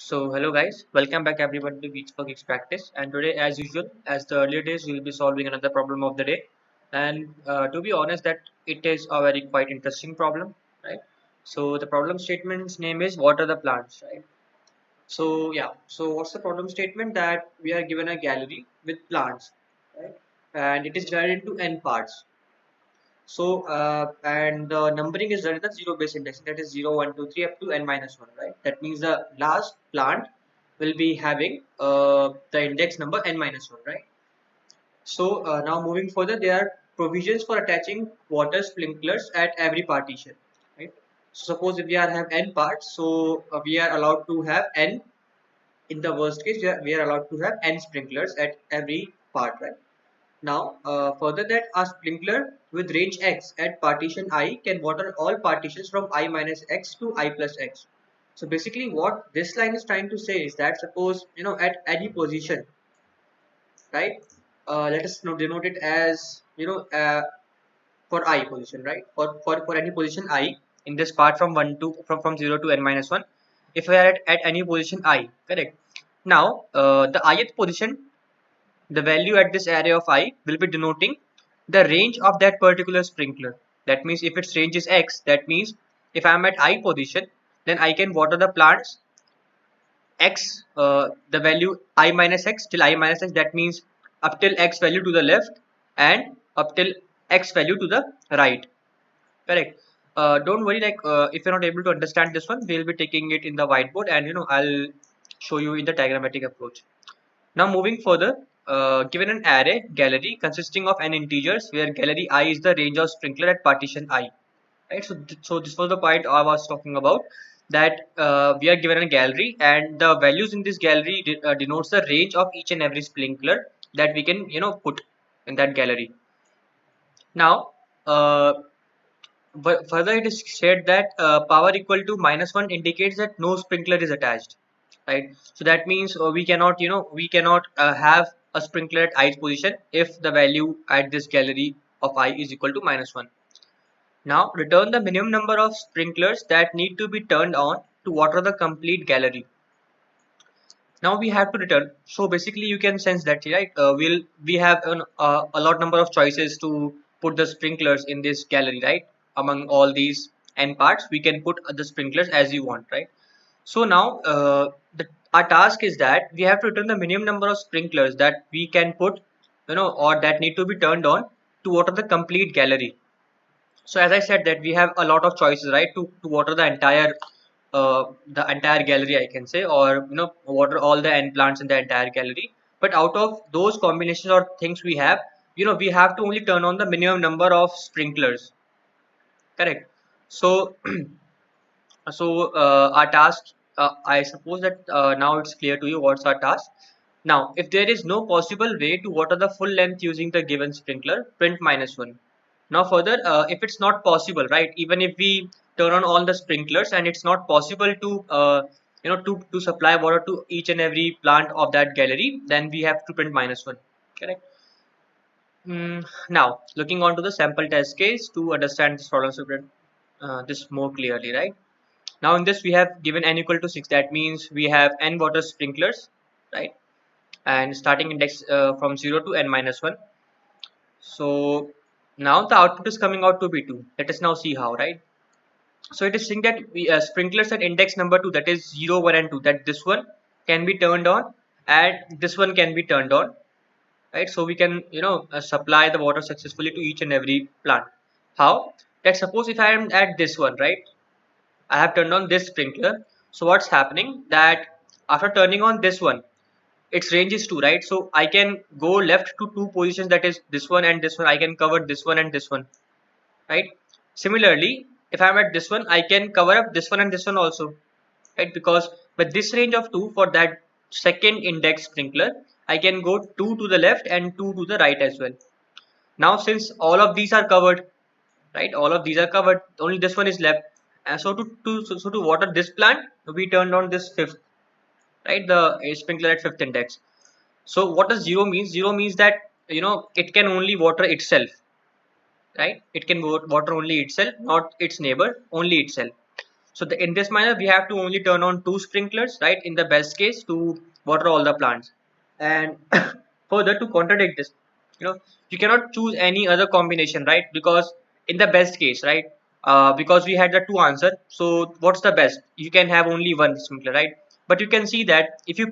So hello guys, welcome back everyone to Geeks for Geeks Practice. And today, as usual, as the earlier days, we'll be solving another problem of the day. And to be honest, that it is a very quite interesting problem, right? So the problem statement's name is what are the plants, right? So yeah, so what's the problem statement? That we are given a gallery with plants, right? And it is divided into n parts. So, and the numbering is done in the zero base index, that is 0, 1, 2, 3 up to n minus 1, right? That means the last plant will be having the index number n minus 1, right? So, now moving further, there are provisions for attaching water sprinklers at every partition, right? So, suppose if we are have n parts, so we are allowed to have n, in the worst case, we are allowed to have n sprinklers at every part, right? Now, further that a sprinkler with range x at partition I can water all partitions from I minus x to I plus x. So basically what this line is trying to say is that suppose, at any position, right? Let us denote it as, for I position, right? For any position I in this part from 1 to, from 0 to n minus 1, if we are at any position I, correct? Now, the ith position, the value at this array of I will be denoting the range of that particular sprinkler. That means if its range is x, that means if I am at I position, then I can water the plants x, the value I minus x till I minus x. That means up till x value to the left and up till x value to the right. Correct. Don't worry, like if you're not able to understand this one, we'll be taking it in the whiteboard, and I'll show you in the diagrammatic approach. Now moving further, given an array gallery consisting of n integers where gallery I is the range of sprinkler at partition I, right? So this was the point I was talking about, that we are given a gallery and the values in this gallery denotes the range of each and every sprinkler that we can put in that gallery. Now, but further it is said that power equal to -1 indicates that no sprinkler is attached, right? So that means we cannot have a sprinkler at ith position if the value at this gallery of I is equal to -1. Now return the minimum number of sprinklers that need to be turned on to water the complete gallery. Now we have to return. So basically you can sense that, right? We have a lot number of choices to put the sprinklers in this gallery, right? Among all these n parts, we can put the sprinklers as you want, right? So now our task is that we have to return the minimum number of sprinklers that we can put, or that need to be turned on to water the complete gallery. So as I said that we have a lot of choices, right, to water the entire gallery, I can say, or water all the n plants in the entire gallery. But out of those combinations or things we have, we have to only turn on the minimum number of sprinklers, correct? So our task, I suppose that now it's clear to you what's our task. Now if there is no possible way to water the full length using the given sprinkler, print -1. Now further, if it's not possible, right, even if we turn on all the sprinklers and it's not possible to to supply water to each and every plant of that gallery, then we have to print -1, correct? Now looking on to the sample test case to understand this problem, so this more clearly, right? Now in this we have given n equal to 6. That means we have n water sprinklers, right? And starting index from 0 to n minus 1. So now the output is coming out to be 2. Let us now see how, right? So it is saying that we sprinklers at index number 2, that is 0, 1 and 2, that this one can be turned on and this one can be turned on, right? So we can supply the water successfully to each and every plant. How? That suppose if I am at this one, right, I have turned on this sprinkler. So what's happening, that after turning on this one, its range is 2, right? So I can go left to two positions, that is this one and this one. I can cover this one and this one, right? Similarly, if I'm at this one, I can cover up this one and this one also, right? Because with this range of 2 for that second index sprinkler, I can go 2 to the left and 2 to the right as well. Now since all of these are covered, right, all of these are covered, only this one is left. And so to water this plant, we turned on this fifth, right, the sprinkler at fifth index. So what does 0 means? 0 means that it can only water itself, right? It can water only itself, not its neighbor, only itself. So in this manner, we have to only turn on 2 sprinklers, right? In the best case, to water all the plants. And further, to contradict this, you know, you cannot choose any other combination, right? Because in the best case, right? Because we had the two answer. So what's the best? You can have only one sprinkler, right? But you can see that if you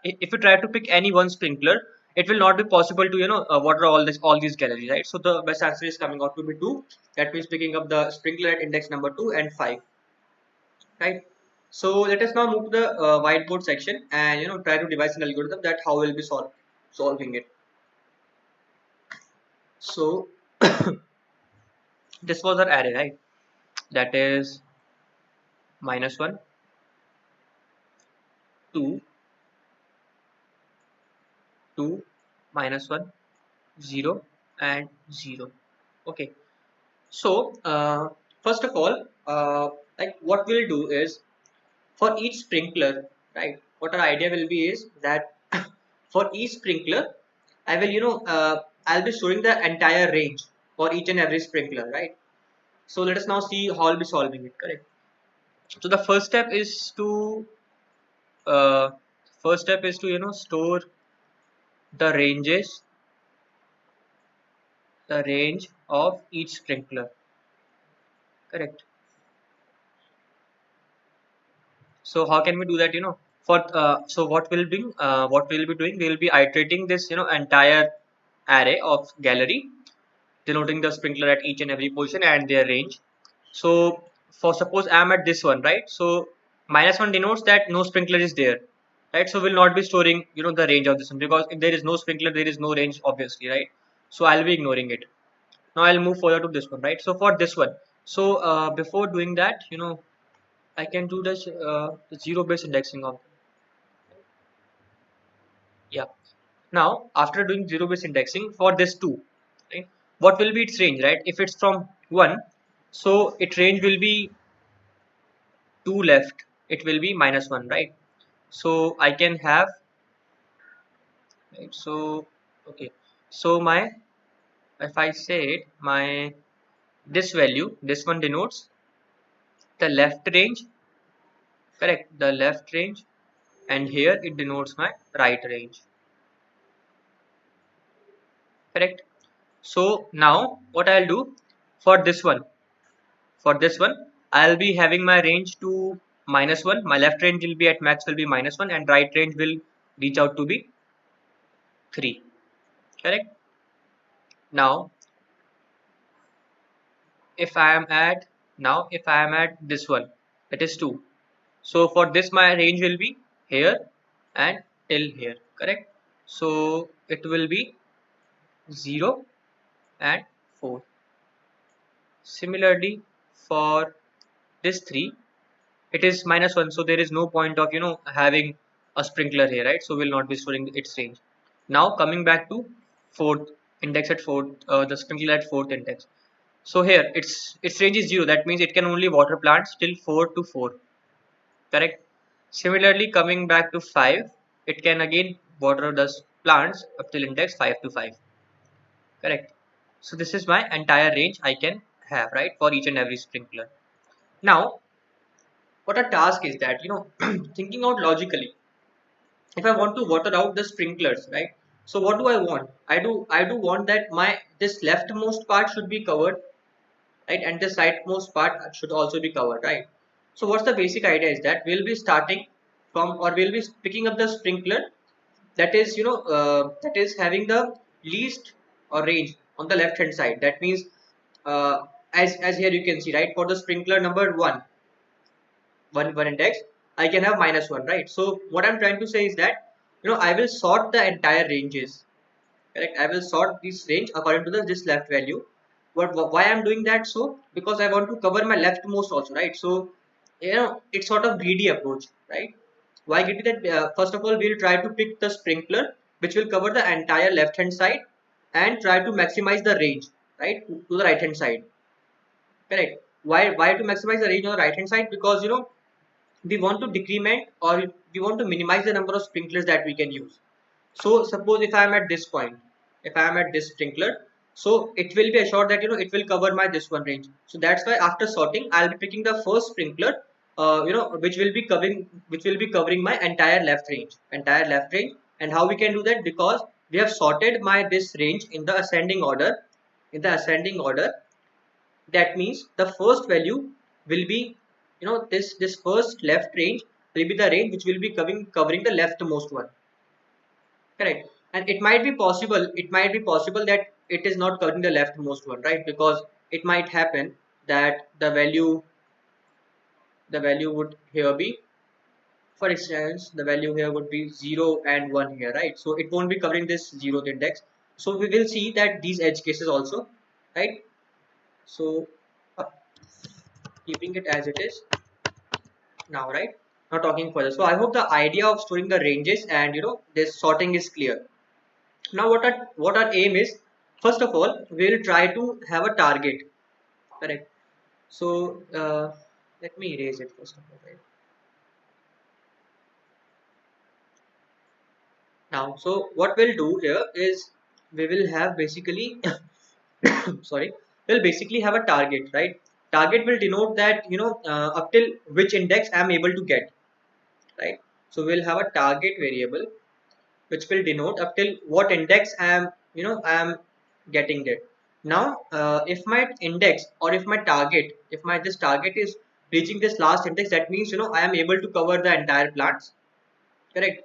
if you try to pick any one sprinkler, it will not be possible to water all these galleries, right? So the best answer is coming out to be 2. That means picking up the sprinkler at index number 2 and 5. Right. So let us now move to the whiteboard section and try to devise an algorithm that how we'll be solving it. So this was our array, right? That is -1, 2, 2, -1, 0, and 0. Okay. So first of all, like what we'll do is for each sprinkler, right? What our idea will be is that for each sprinkler, I will, I'll be showing the entire range for each and every sprinkler, right? So let us now see how I'll be solving it, correct? So the uh, first step is to, store the range of each sprinkler, correct? So how can we do that? So what we'll be doing, we'll be iterating this, entire array of gallery, denoting the sprinkler at each and every position and their range. So for suppose I'm at this one, right? So -1 denotes that no sprinkler is there, right? So we'll not be storing, the range of this one, because if there is no sprinkler, there is no range, obviously, right? So I'll be ignoring it. Now I'll move further to this one, right? So for this one, so before doing that, I can do this the zero based indexing of, yeah. Now after doing zero based indexing for this two, right? What will be its range, right? If it's from 1, so its range will be 2 left, it will be -1, right? So I can have, right? So okay, so my, if I say it, my this value, this one denotes the left range, correct, the left range, and here it denotes my right range, correct. So now what I'll do for this one, I'll be having my range to -1. My left range will be at max will be -1, and right range will reach out to be 3, correct. Now if I am at, this one, that is 2. So for this my range will be here and till here, correct. So it will be 0 and 4. Similarly for this 3, it is -1, so there is no point of having a sprinkler here, right? So we'll not be storing its range. Now coming back to fourth index at fourth, the sprinkler at fourth index. So here its range is 0. That means it can only water plants till 4 to 4. Correct. Similarly, coming back to 5, it can again water the plants up till index 5 to 5. Correct. So this is my entire range I can have, right, for each and every sprinkler. Now, what a task is that, thinking out logically, if I want to water out the sprinklers, right? So what do I want? I do want that my this leftmost part should be covered, right, and this rightmost part should also be covered, right? So what's the basic idea is that we'll be starting from, or we'll be picking up the sprinkler that is that is having the least or range on the left hand side. That means as here you can see, right, for the sprinkler number 1 index, I can have -1, right? So what I'm trying to say is that I will sort the entire ranges, correct. I will sort this range according to this left value. Why I'm doing that? So because I want to cover my leftmost also, right? So it's sort of greedy approach, right? Why greedy? That first of all we'll try to pick the sprinkler which will cover the entire left hand side and try to maximize the range, right, to the right hand side, correct. Why to maximize the range on the right hand side? Because we want to decrement, or we want to minimize the number of sprinklers that we can use. So suppose if I am at this point, if I am at this sprinkler, so it will be assured that it will cover my this one range. So that's why after sorting, I'll be picking the first sprinkler which will be covering my entire left range. And how we can do that? Because we have sorted my this range in the ascending order. In the ascending order, that means the first value will be, this first left range will be the range which will be covering the leftmost one. Correct. And it might be possible that it is not covering the leftmost one, right? Because it might happen that the value would here be, for instance, the value here would be 0 and 1 here, right? So it won't be covering this 0th index. So we will see that these edge cases also, right? So uh, keeping it as it is now, right? Now talking further. So I hope the idea of storing the ranges and this sorting is clear. Now what our aim is, first of all, we will try to have a target, correct? So let me erase it first of all, right? Now, so what we'll do here is we will have basically sorry, we'll basically have a target, right? Target will denote that up till which index I'm able to get, right? So we'll have a target variable which will denote up till what index I am getting it. Now if my index, or if my target, if my this target is reaching this last index, that means I am able to cover the entire plants, correct?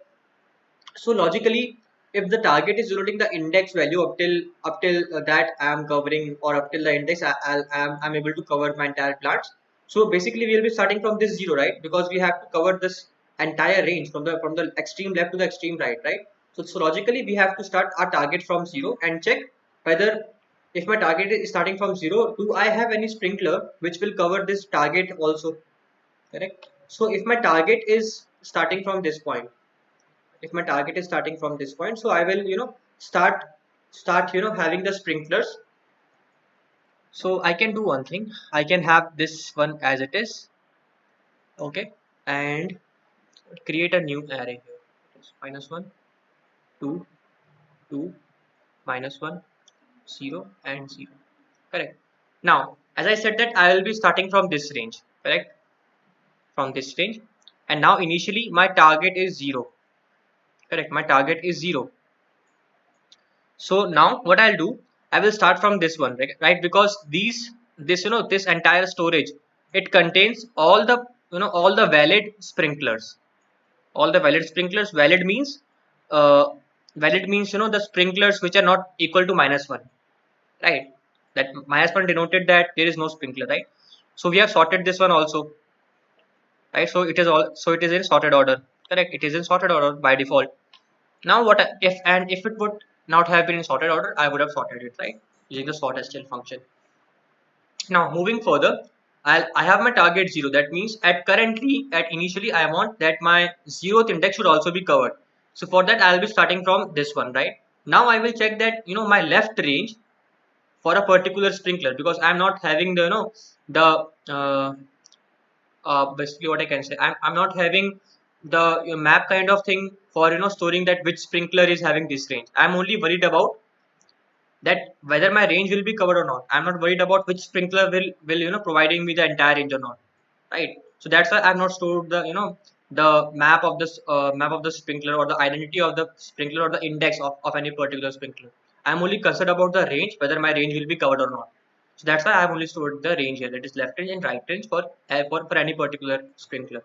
So logically, if the target is denoting the index value up till that I am covering, or up till the index I'm able to cover my entire plants. So basically we will be starting from this 0, right? Because we have to cover this entire range from the extreme left to the extreme right, right? So logically we have to start our target from 0 and check whether, if my target is starting from 0, do I have any sprinkler which will cover this target also, correct? So if my target is starting from this point, if my target is starting from this point, so I will start having the sprinklers. So I can do one thing, I can have this one as it is, okay, and create a new array here. It is -1 2 2 -1 0 and 0, correct? Now as I said that I will be starting from this range, correct, from this range. And now initially my target is 0, correct, my target is 0. So now what I'll do, I will start from this one, right? Because this entire storage, it contains all the valid sprinklers. All the valid sprinklers. Uh, valid means the sprinklers which are not equal to -1, right? That -1 denoted that there is no sprinkler, right? So we have sorted this one also, right? So it is in sorted order, correct? It is in sorted order by default. Now if it would not have been in sorted order, I would have sorted it, right, using the sort stl function. Now moving further, I have my target 0. That means at initially I want that my 0th index should also be covered. So for that I'll be starting from this one, right? Now I will check that my left range for a particular sprinkler, because I'm not having the basically what I can say, I'm not having the map kind of thing for storing that which sprinkler is having this range. I'm only worried about that whether my range will be covered or not. I'm not worried about which sprinkler will providing me the entire range or not, right? So that's why I've not stored the map of the sprinkler, or the identity of the sprinkler, or the index of any particular sprinkler. I'm only concerned about the range, whether my range will be covered or not. So that's why I've only stored the range here, that is left range and right range for any particular sprinkler.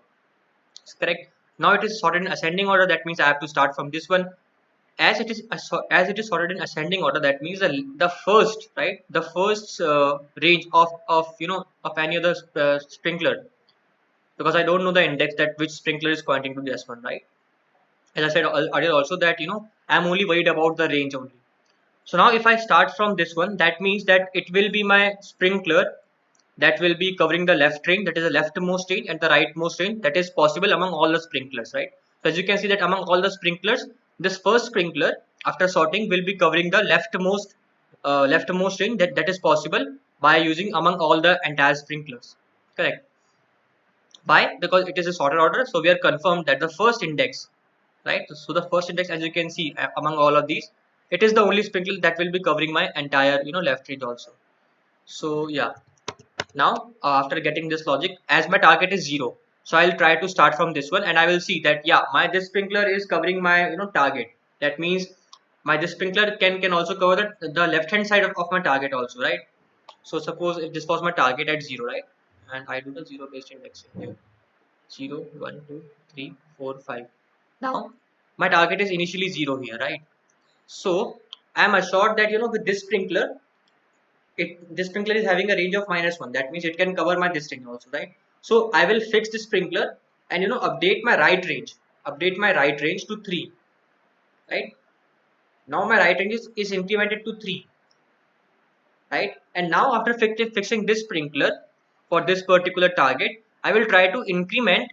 It's correct. Now it is sorted in ascending order. That means I have to start from this one. As it is sorted in ascending order, that means the first, right, the first range of any other sprinkler, because I don't know the index that which sprinkler is pointing to this one, right? As I said earlier also that I'm only worried about the range only. So now if I start from this one, that means that it will be my sprinkler that will be covering the left range, that is the leftmost range, and the rightmost range that is possible among all the sprinklers, right? So as you can see that among all the sprinklers, this first sprinkler after sorting will be covering the leftmost range that is possible by using among all the entire sprinklers, correct? Why? Because it is a sorted order, so we are confirmed that the first index, right? So the first index, as you can see among all of these, it is the only sprinkler that will be covering my entire left range also. So yeah, now after getting this logic, as my target is 0, So I'll try to start from this one, and I will see that yeah, my this sprinkler is covering my target. That means my this sprinkler can also cover the left hand side of my target also, right? So suppose if this was my target at 0, right? And I do the 0 based indexing here. 0, 1, 2, 3, 4, 5. Now my target is initially 0 here, right? So I am assured that with this sprinkler, this sprinkler is having a range of -1. That means it can cover my this range also, right? So I will fix the sprinkler and update my right range. Update my right range to 3, right? Now my right range is incremented to 3, right? And now after fixing this sprinkler for this particular target, I will try to increment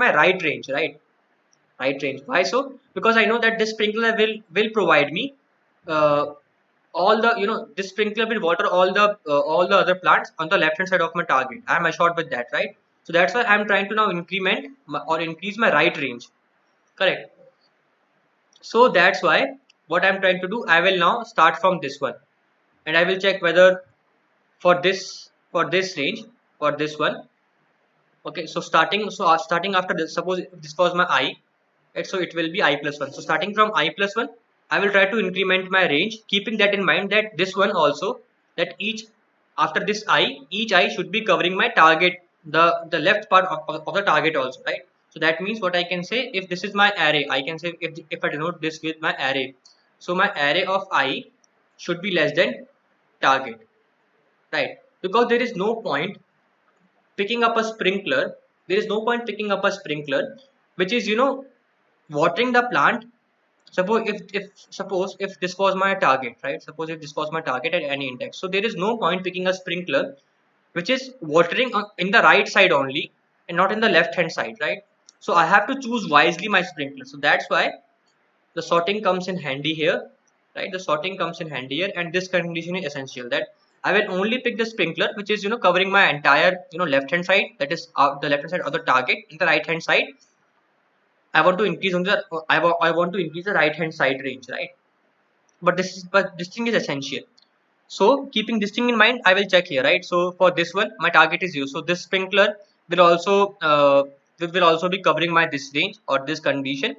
my right range, right range. Why so? Because I know that this sprinkler will provide me uh, all the this sprinkler will water all the other plants on the left hand side of my target. I am assured with that, right? So that's why I am trying to now or increase my right range. Correct. So that's why what I'm trying to do, I will now start from this one, and I will check whether for this range, for this one. Okay, so starting after this, suppose if this was my I, right? So it will be I plus 1. So starting from I plus 1, I will try to increment my range, keeping that in mind that this one also, that after this each I should be covering my target, the left part of the target also, right? So that means what I can say, if this is my array, I can say if I denote this with my array, so my array of I should be less than target, right? Because there is no point picking up a sprinkler, there is no point picking up a sprinkler which is watering the plant. Suppose if this was my target, right? Suppose if this was my target at any index, so there is no point picking a sprinkler which is watering in the right side only and not in the left hand side, right? So I have to choose wisely my sprinkler. So that's why the sorting comes in handy here, right? The sorting comes in handy here, and this condition is essential, that I will only pick the sprinkler which is covering my entire left hand side, that is the left hand side of the target. In the right hand side, I want to increase on the I want to increase the right hand side range, right? But this thing is essential. So keeping this thing in mind, I will check here, right? So for this one, my target is 0, so this sprinkler will also be covering my this range or this condition.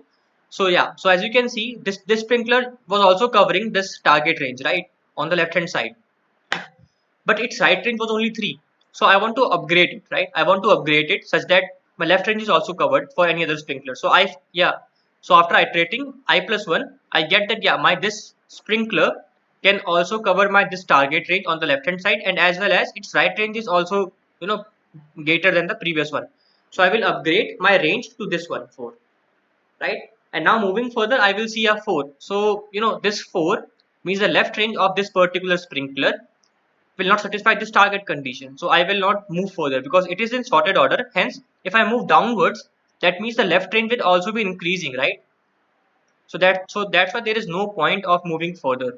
So yeah, so as you can see, this sprinkler was also covering this target range, right, on the left hand side, but its right range was only 3. So I want to upgrade it, right? I want to upgrade it such that my left range is also covered for any other sprinkler. So so after iterating I plus 1, I get that yeah, my this sprinkler can also cover my this target range on the left hand side, and as well as its right range is also you know greater than the previous one. So I will upgrade my range to this one, 4, right? And now moving further, I will see a 4. So this 4 means the left range of this particular sprinkler will not satisfy this target condition. So I will not move further because it is in sorted order. Hence, if I move downwards, that means the left range will also be increasing, right? So that's why there is no point of moving further,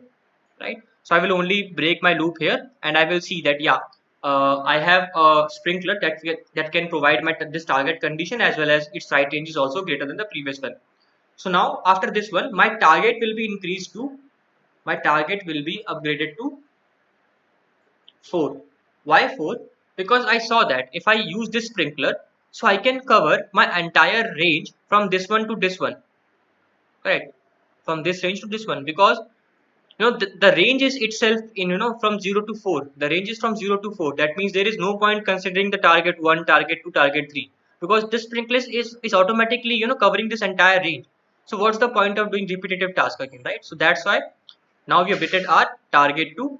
right? So I will only break my loop here, and I will see that yeah, I have a sprinkler that can provide this target condition, as well as its right range is also greater than the previous one. So now after this one, my target will be increased to my target will be upgraded to 4. Why 4? Because I saw that if I use this sprinkler, so I can cover my entire range from this one to this one, correct? From this range to this one, because the range is itself in from 0 to 4. The range is from 0 to 4. That means there is no point considering the target 1, target 2, target 3, because this sprinkler is automatically covering this entire range. So what's the point of doing repetitive task again, right? So that's why now we updated our target to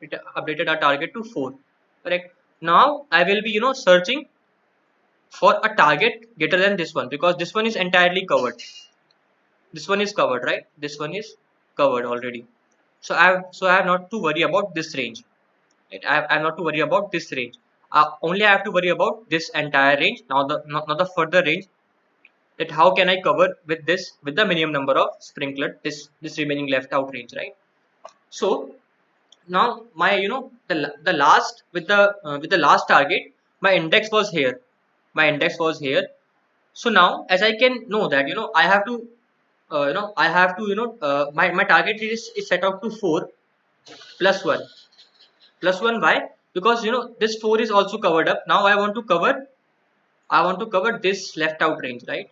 it updated our target to 4, correct? Now I will be searching for a target greater than this one, because this one is entirely covered. This one is covered, right? This one is covered already. So I have not to worry about this range, right? I have not to worry about this range. Only I have to worry about this entire range. Now not the further range, that how can I cover with this, with the minimum number of sprinkler, this remaining left out range, right? So now my the last with the last target, my index was here. My index was here. So now as I can know that I have to I have to my target is set out to 4 plus 1 plus 1. Why? Because this 4 is also covered up. Now I want to cover I want to cover this left out range, right?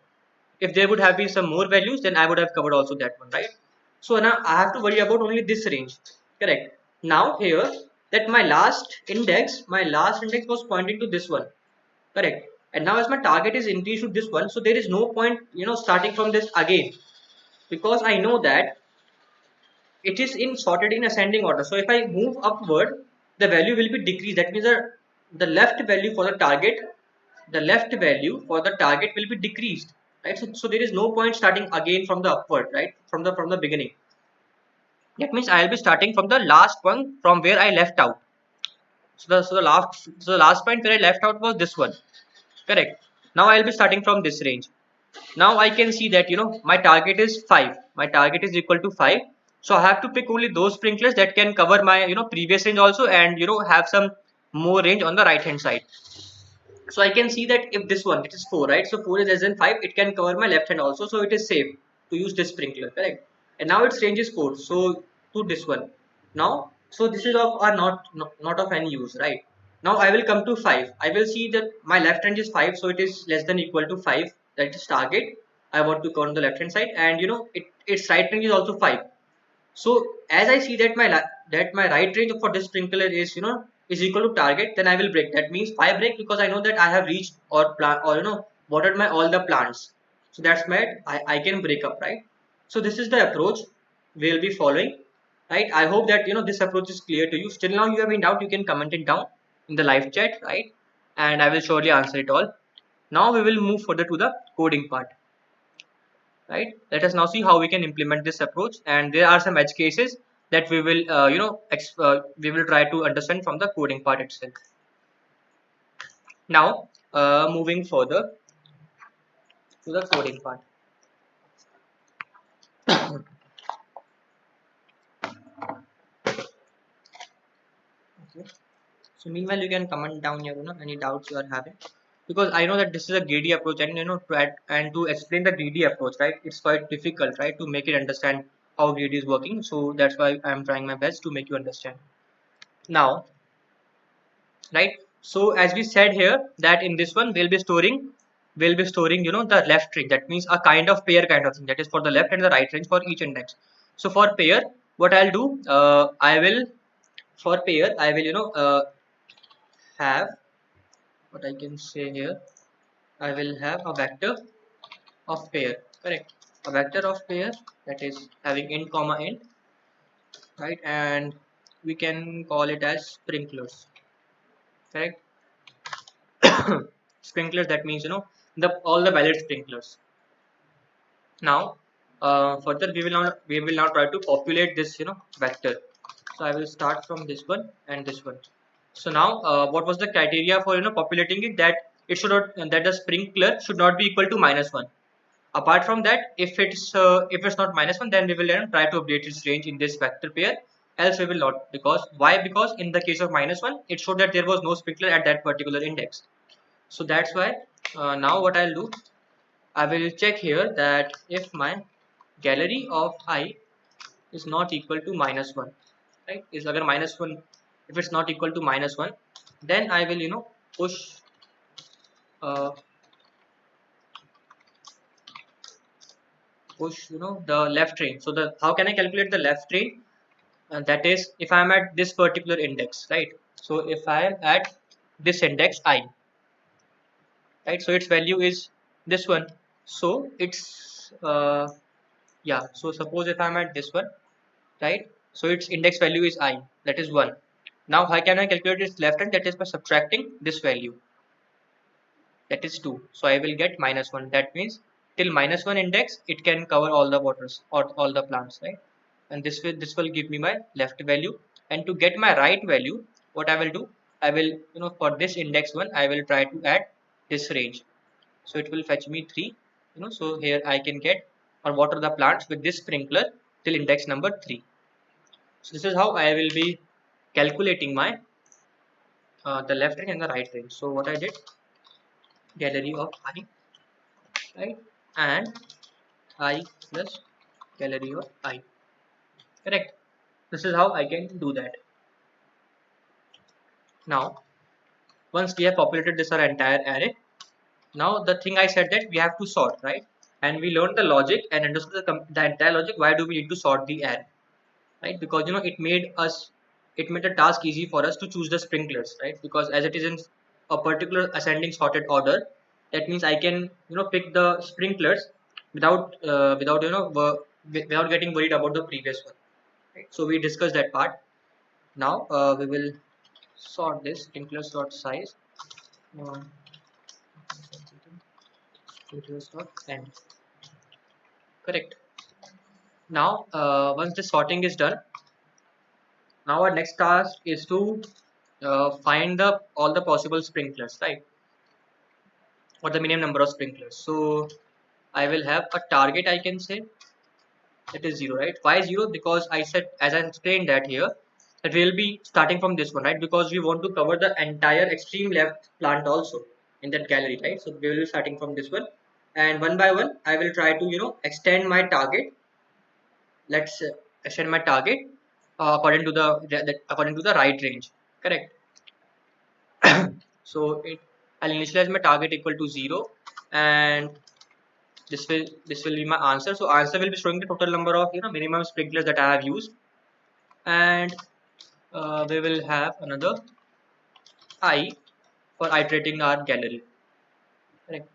If there would have been some more values, then I would have covered also that one, right? So now I have to worry about only this range, correct? Now here, that my last index was pointing to this one, correct? And now as my target is increased to this one, so there is no point, starting from this again, because I know that it is in sorted in ascending order. So if I move upward, the value will be decreased. That means the left value for the target will be decreased, right? So there is no point starting again from the upward, right? From the beginning. That means I will be starting from the last one from where I left out. So the last point where I left out was this one, correct? Now I will be starting from this range. Now I can see that my target is 5. My target is equal to 5. So I have to pick only those sprinklers that can cover my previous range also, and have some more range on the right hand side. So I can see that if this one, it is 4, right? So 4 is less than 5, it can cover my left hand also, so it is safe to use this sprinkler, correct? And now its range is 4, so to this one. Now, so this is of are not of any use, right? Now I will come to 5. I will see that my left range is 5, so it is less than equal to 5. That is target. I want to cover on the left hand side, and its right range is also 5. So as I see that my right range for this sprinkler is is equal to target, then I will break. That means 5 break, because I know that I have reached or plant or watered my all the plants. So that's my I can break up, right? So this is the approach we'll be following, right? I hope that this approach is clear to you. Still now you have in doubt, you can comment it down in the live chat, right? And I will surely answer it all. Now we will move further to the coding part, right? Let us now see how we can implement this approach, and there are some edge cases that we will we will try to understand from the coding part itself. Now moving further to the coding part. Okay. So meanwhile you can comment down here any doubts you are having, because I know that this is a greedy approach, and to add, and to explain the greedy approach, right, it's quite difficult, right, to make it understand how greedy is working. So that's why I'm trying my best to make you understand now, right? So as we said here, that in this one we'll be storing the left range. That means a kind of pair kind of thing, that is for the left and the right range for each index. So for pair, what I'll do, I will have, what I can say here, I will have a vector of pair, correct? A vector of pair that is having int comma int, right? And we can call it as sprinklers, correct? Sprinklers, that means the all the valid sprinklers. Now further we will now try to populate this vector. So I will start from this one and this one. So now what was the criteria for populating it? That it should not, that the sprinkler should not be equal to -1. Apart from that, if it's not -1, then we will try to update its range in this vector pair. Else we will not. Because why? Because in the case of -1, it showed that there was no sprinkler at that particular index. So that's why now what I'll do, I will check here that if my gallery of I is not equal to -1, right? Is agar -1, if it's not equal to -1, then I will push uh, the left range. So the how can I calculate the left range? That is, if I am at this particular index, right? So if I am at this index I, right, so its value is this one. So it's yeah, so suppose if I'm at this one, right, so its index value is I, that is 1. Now how can I calculate its left hand? That is by subtracting this value, that is 2. So I will get -1. That means till -1 index it can cover all the waters or all the plants, right? And this will give me my left value. And to get my right value, what I will do, I will for this index 1 I will try to add this range. So it will fetch me 3. So here I can get or water the plants with this sprinkler till index number 3. So this is how I will be calculating my the left range and the right range. So what I did, gallery of I, right, and I plus gallery of I, correct? This is how I can do that. Now once we have populated this our entire array, Now the thing I said that we have to sort, right? And we learned the logic and understood the entire logic. Why do we need to sort the array, right? Because it made the task easy for us to choose the sprinklers, right? Because as it is in a particular ascending sorted order, that means I can pick the sprinklers without getting worried about the previous one. Right? So we discussed that part. Now we will sort this sprinklers dot size. Um, sprinklers dot end. Correct. Now once the sorting is done, now our next task is to find the all the possible sprinklers, right? Or the minimum number of sprinklers. So I will have a target, I can say, that is 0, right? Why 0? Because I said, as I explained that here, that we will be starting from this one, right? Because we want to cover the entire extreme left plant also in that gallery, right? So we will be starting from this one, and one by one I will try to extend my target. Let's extend my target according to the right range. Correct. So I'll initialize my target equal to 0, and this will be my answer. So answer will be showing the total number of minimum sprinklers that I have used, and we will have another I for iterating our gallery. Correct.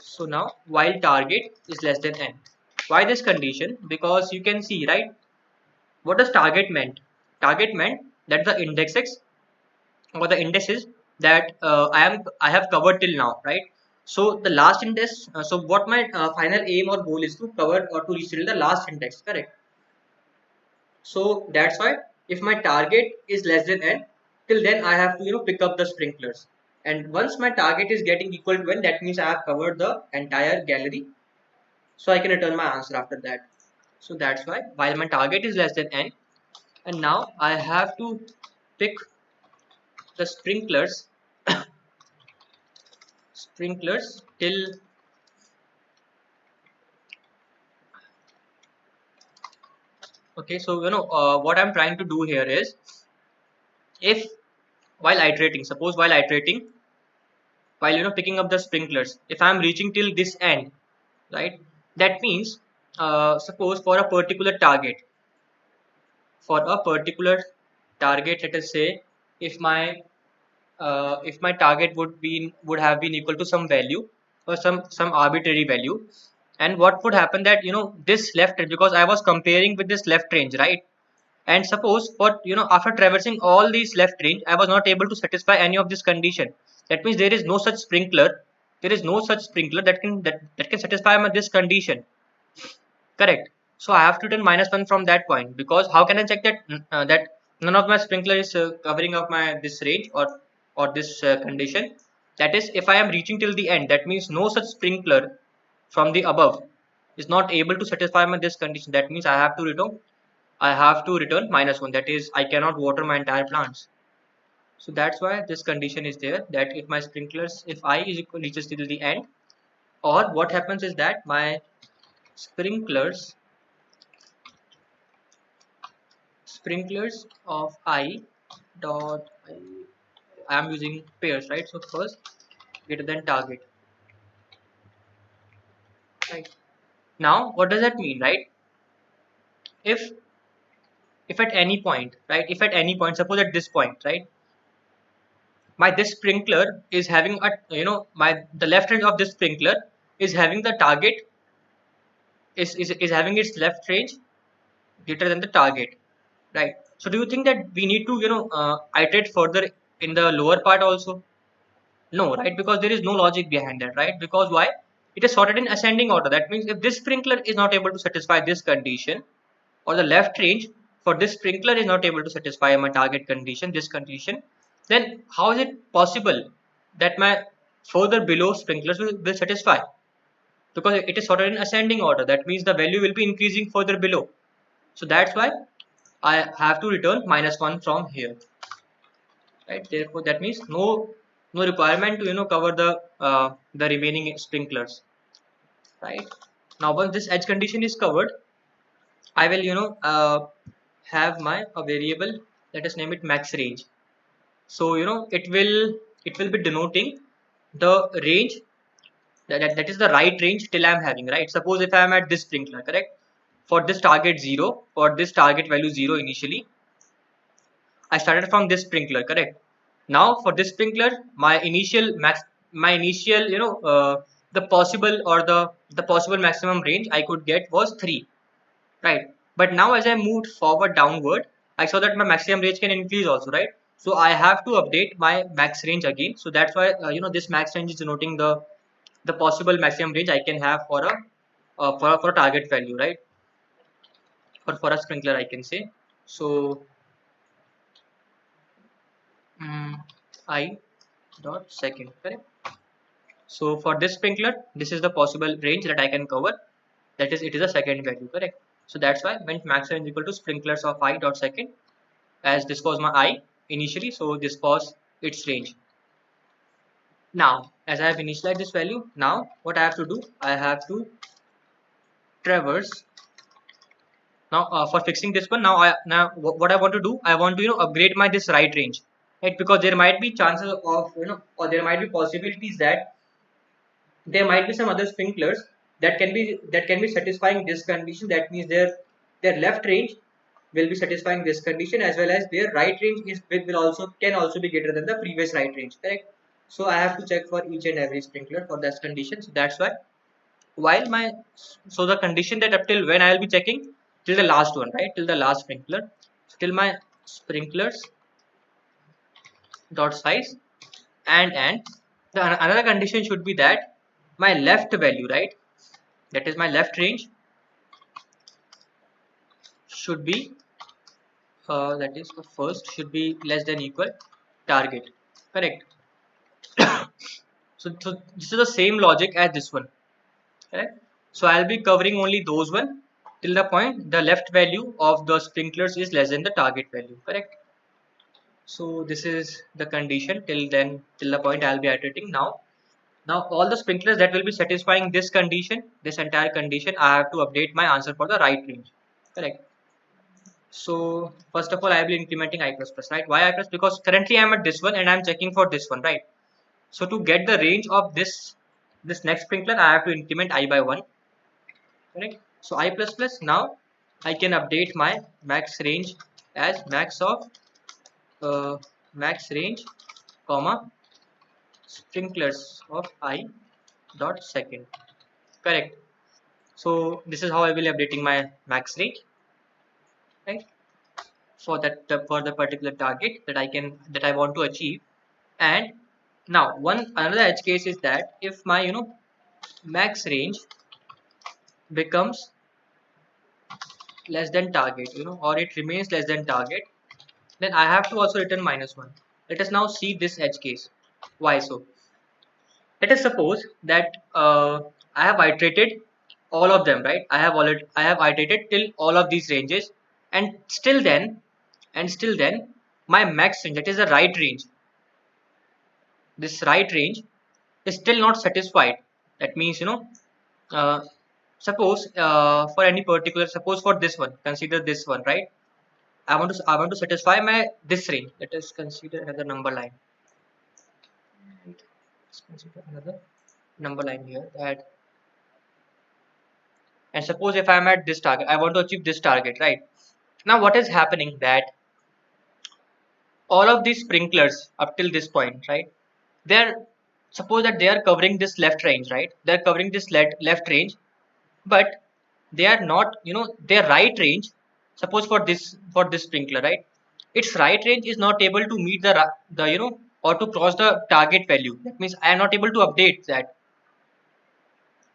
So now while target is less than n. Why this condition? Because you can see, right, what does target meant? Target meant that the indexes or the indices that I have covered till now, right? So the last index. So what my final aim or goal is to cover or to reach till the last index. Correct. So that's why if my target is less than n, till then I have to pick up the sprinklers. And once my target is getting equal to n, that means I have covered the entire gallery. So I can return my answer after that. So that's why while my target is less than n, and now I have to pick the sprinklers till. Okay, so what I'm trying to do here is, if while iterating, suppose while iterating, while picking up the sprinklers, if I'm reaching till this end, right, that means suppose for a particular target, let us say, if my target would have been equal to some value or some arbitrary value, and what would happen that this left range, because I was comparing with this left range, right? And suppose for after traversing all these left range, I was not able to satisfy any of this condition. That means there is no such sprinkler. There is no such sprinkler that can satisfy this condition. Correct. So I have to turn -1 from that point, because how can I check that that none of my sprinkler is covering up my this range or this condition? That is, if I am reaching till the end, that means no such sprinkler from the above is not able to satisfy my this condition. That means I have to return -1. That is, I cannot water my entire plants. So that's why this condition is there, that if my sprinklers, if I is equal reaches till the end, or what happens is that my sprinklers sprinklers of I dot I am using pairs, right? So first greater than target, right? Now what does that mean, right? If at any point, right? If at any point, suppose at this point, right? My this sprinkler is having a my the left range of this sprinkler is having the target is having its left range greater than the target, right? So do you think that we need to iterate further in the lower part also? No, right? Because there is no logic behind that, right? Because why? It is sorted in ascending order. That means if this sprinkler is not able to satisfy this condition, or the left range for this sprinkler is not able to satisfy my target condition, this condition, then how is it possible that my further below sprinklers will satisfy? Because it is sorted in ascending order. That means the value will be increasing further below. So that's why I have to return -1 from here, right? Therefore, that means no requirement to cover the remaining sprinklers, right? Now, once this edge condition is covered, I will have my a variable. Let us name it max range. So it will be denoting the range That is the right range till I'm having, right? Suppose if I'm at this sprinkler, correct? For this target 0, for this target value 0 initially, I started from this sprinkler, correct? Now for this sprinkler, my initial, the possible or the possible maximum range I could get was 3, right? But now as I moved forward downward, I saw that my maximum range can increase also, right? So I have to update my max range again. So that's why this max range is denoting the possible maximum range I can have for a for a target value, right? For a sprinkler, I can say. So I dot second, correct? So for this sprinkler, this is the possible range that I can cover. That is, it is a second value, correct? So that's why when max range equal to sprinklers of I dot second, as this was my I initially, so this was its range. Now, as I have initialized this value, now what I have to do, I have to traverse. Now, for fixing this one, now what I want to do, I want to upgrade my this right range, right? Because there might be chances of or there might be possibilities that there might be some other sprinklers that can be satisfying this condition. That means their left range will be satisfying this condition, as well as their right range will also can also be greater than the previous right range, correct? So I have to check for each and every sprinkler for that condition. So that's why while my so the condition that up till when I will be checking till the last one, right? Till the last sprinkler, so till my sprinklers dot size and another condition should be that my left value, right? That is my left range should be that is the first should be less than equal target, correct? So this is the same logic as this one, correct? So I'll be covering only those one till the point the left value of the sprinklers is less than the target value, correct? So this is the condition till then, till the point I'll be iterating. Now all the sprinklers that will be satisfying this condition, this entire condition, I have to update my answer for the right range, correct? So first of all, I will be implementing I plus plus, right? Why I plus? Because currently I'm at this one and I'm checking for this one, right? So to get the range of this next sprinkler, I have to increment I by 1, correct? So I plus plus, now I can update my max range as max of uh, max range comma sprinklers of I dot second, correct? So this is how I will be updating my max range, right? For that for the particular target that I want to achieve. And now one another edge case is that if my max range becomes less than target, or it remains less than target, then I have to also return -1. Let us now see this edge case. Why so? Let us suppose that I have iterated all of them, right? I have iterated till all of these ranges, and still then my max range, that is the right range, this right range is still not satisfied. That means uh, suppose for any particular, suppose for this one, consider this one, right? I want to satisfy my this range. Let us consider another number line, right? Let's consider another number line here, that and suppose if I'm at this target, I want to achieve this target, right? Now what is happening that all of these sprinklers up till this point, right? They're suppose that they are covering this left range, right? They're covering this left range, but they are not, their right range. Suppose for this sprinkler, right? Its right range is not able to meet the or to cross the target value. That means I am not able to update that,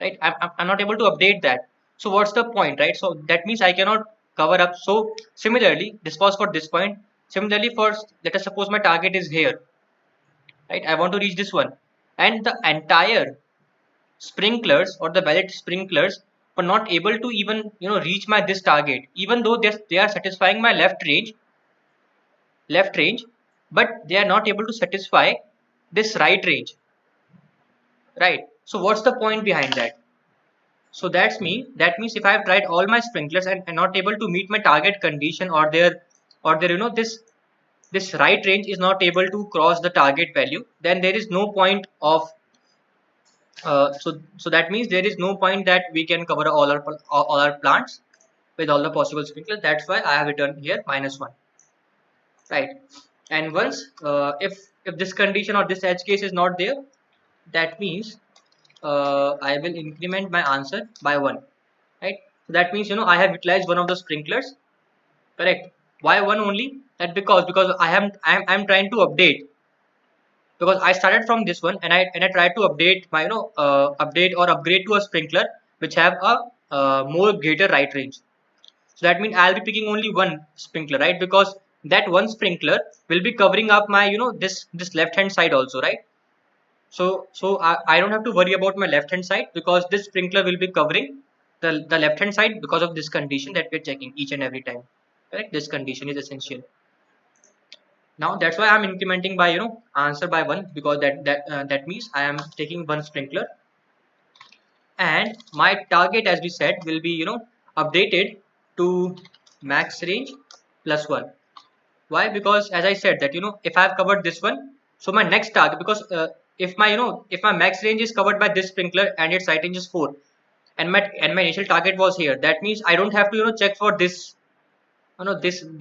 right? I'm not able to update that. So what's the point, right? So that means I cannot cover up. So similarly, this was for this point. Similarly, for let us suppose my target is here, right? I want to reach this one, and the entire sprinklers or the valid sprinklers were not able to even reach my this target, even though they are satisfying my left range, but they are not able to satisfy this right range, right? So what's the point behind that? So that means if I have tried all my sprinklers and not able to meet my target condition, or their this right range is not able to cross the target value, then there is no point of So that means there is no point that we can cover all our plants with all the possible sprinklers. That's why I have written here -1, right? And once if this condition or this edge case is not there, that means I will increment my answer by 1, right? So that means I have utilized one of the sprinklers, correct? Why one only? That because I'm trying to update, because I started from this one and I tried to update my update or upgrade to a sprinkler which have a more greater right range. So that means I'll be picking only one sprinkler, right? Because that one sprinkler will be covering up my this left hand side also, right? So I don't have to worry about my left hand side because this sprinkler will be covering the left hand side because of this condition that we're checking each and every time, correct? This condition is essential. Now that's why I'm incrementing by answer by 1, because that means I am taking one sprinkler, and my target, as we said, will be updated to max range plus 1. Why? Because as I said that if I've covered this one, so my next target, because if my max range is covered by this sprinkler and its right range is 4, and my initial target was here, that means I don't have to check for this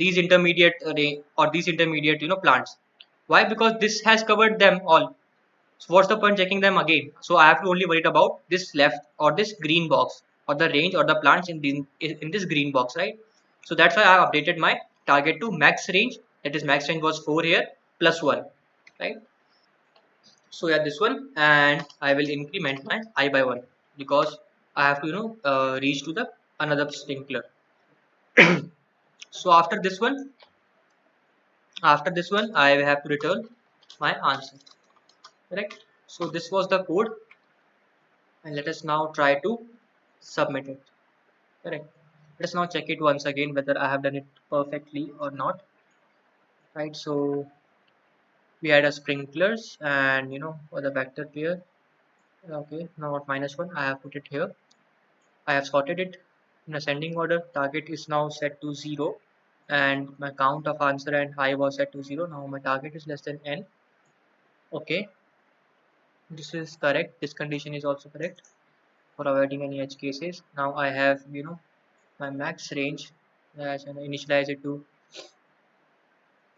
these intermediate or these intermediate plants. Why? Because this has covered them all. So what's the point checking them again? So I have to only worry about this left or this green box, or the range or the plants in this green box, right? So that's why I have updated my target to max range. That is, max range was 4 here plus 1, right? So yeah, this one, and I will increment my I by 1, because I have to reach to the another sprinkler. So after this one I have to return my answer, correct? So this was the code, and let us now try to submit it, correct? Let's now check it once again whether I have done it perfectly or not, right? So we had a sprinklers and for the vector pair. Okay, now at -1 I have put it here. I have sorted it in ascending order. Target is now set to 0, and my count of answer and I was set to 0. Now my target is less than n. Okay, this is correct. This condition is also correct for avoiding any edge cases. Now I have my max range, as I initialize it to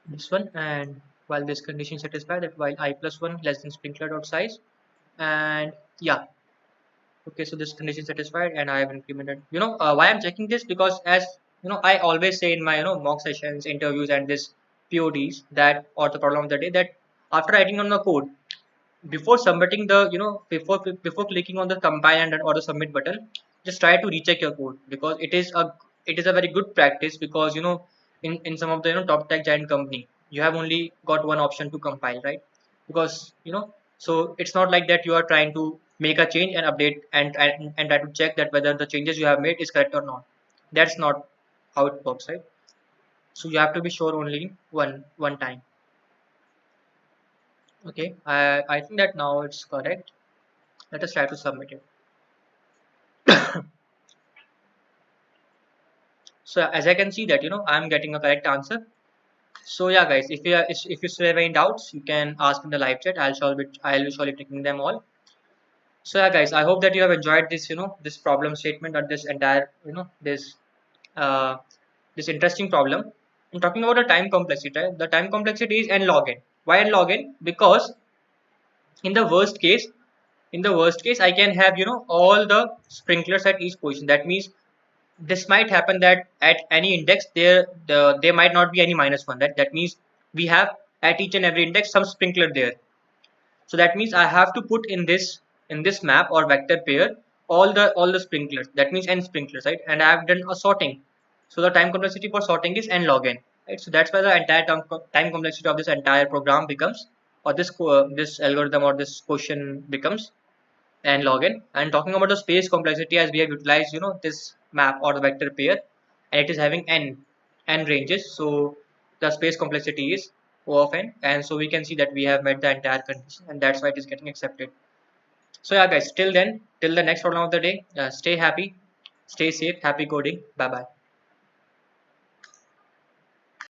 this one, and while this condition satisfied, that while I plus 1 less than sprinkler dot size, and yeah, okay, so this condition satisfied and I have implemented. Why I'm checking this, because as I always say in my mock sessions, interviews, and this PODs, that or the problem of the day, that after writing on the code, before submitting the before clicking on the compile and or the submit button, just try to recheck your code, because it is a very good practice, because in some of the top tech giant company, you have only got one option to compile, right? Because so it's not like that you are trying to make a change and update and try to check that whether the changes you have made is correct or not. That's not how it works, right? So you have to be sure only one time. Okay, I think that now it's correct. Let us try to submit it. So as I can see that I'm getting a correct answer. So yeah, guys, if you still have any doubts, you can ask in the live chat. I'll be surely taking them all. So yeah, guys, I hope that you have enjoyed this this problem statement, or this entire uh, this interesting problem. I'm talking about the time complexity, right? The time complexity is n log n. Why n log n? Because in the worst case, I can have all the sprinklers at each position. That means this might happen that at any index there might not be any -1. That means we have at each and every index some sprinkler there. So that means I have to put in this map or vector pair all the sprinklers. That means n sprinklers, right? And I have done a sorting. So the time complexity for sorting is n log n, right? So that's why the entire time complexity of this entire program becomes, or this algorithm or this question becomes n log n. And talking about the space complexity, as we have utilized this map or the vector pair, and it is having n ranges, so the space complexity is O of n, and so we can see that we have met the entire condition, and that's why it is getting accepted. So yeah, guys, till then, till the next problem of the day, stay happy, stay safe, happy coding, bye bye.